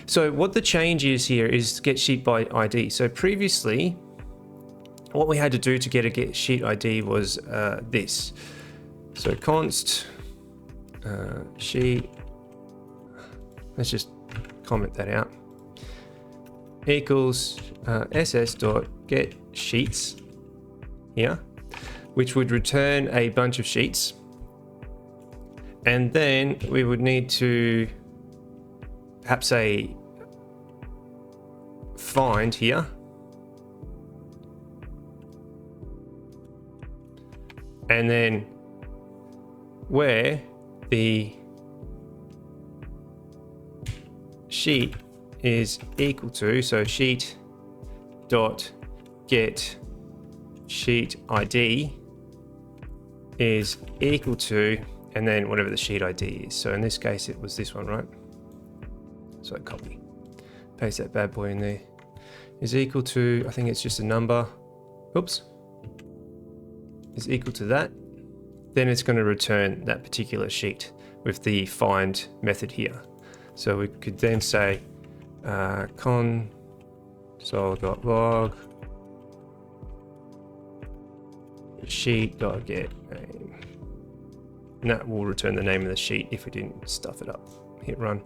So what the change is here is getSheetById. So previously, what we had to do to get a getSheetId was this. So const sheet, let's just comment that out, equals ss.getSheets here, which would return a bunch of sheets. And then we would need to perhaps say find here. And then where the sheet is equal to, so sheet dot get sheet ID is equal to, and then whatever the sheet ID is. So in this case, it was this one, right? So I copy, paste that bad boy in there, is equal to, I think it's just a number. Oops. Is equal to that. Then it's going to return that particular sheet with the find method here. So we could then say console.log sheet.get name. And that will return the name of the sheet if we didn't stuff it up. Hit run.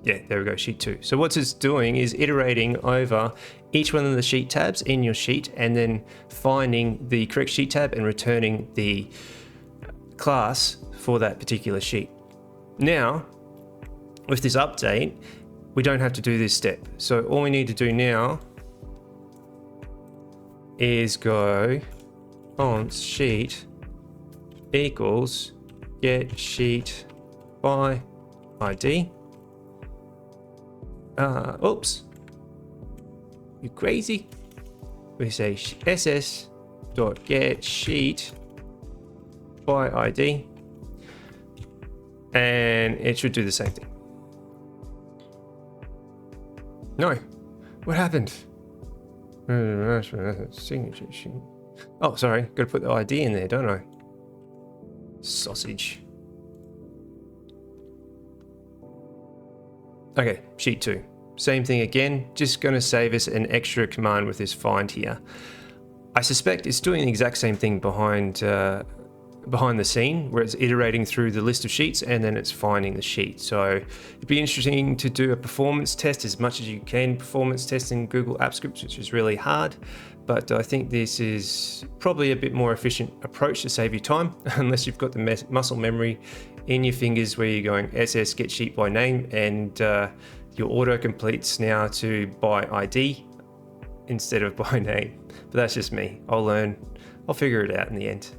Yeah, there we go, sheet 2. So what it's doing is iterating over each one of the sheet tabs in your sheet and then finding the correct sheet tab and returning the class for that particular sheet. Now, with this update, we don't have to do this step. So all we need to do now is go const sheet equals get sheet by ID. Oops, you crazy. We say ss.getSheetById, and it should do the same thing. No, what happened? Signature sheet. Oh, sorry, got to put the ID in there, don't I? Sausage. Okay, sheet 2. Same thing again, just going to save us an extra command with this find here. I suspect it's doing the exact same thing behind the scene, where it's iterating through the list of sheets and then it's finding the sheet. So it'd be interesting to do a performance test as much as you can performance test in Google Apps Script, which is really hard. But I think this is probably a bit more efficient approach to save you time, unless you've got the muscle memory in your fingers where you're going SS get sheet by name and your auto completes now to by ID instead of by name. But that's just me. I'll figure it out in the end.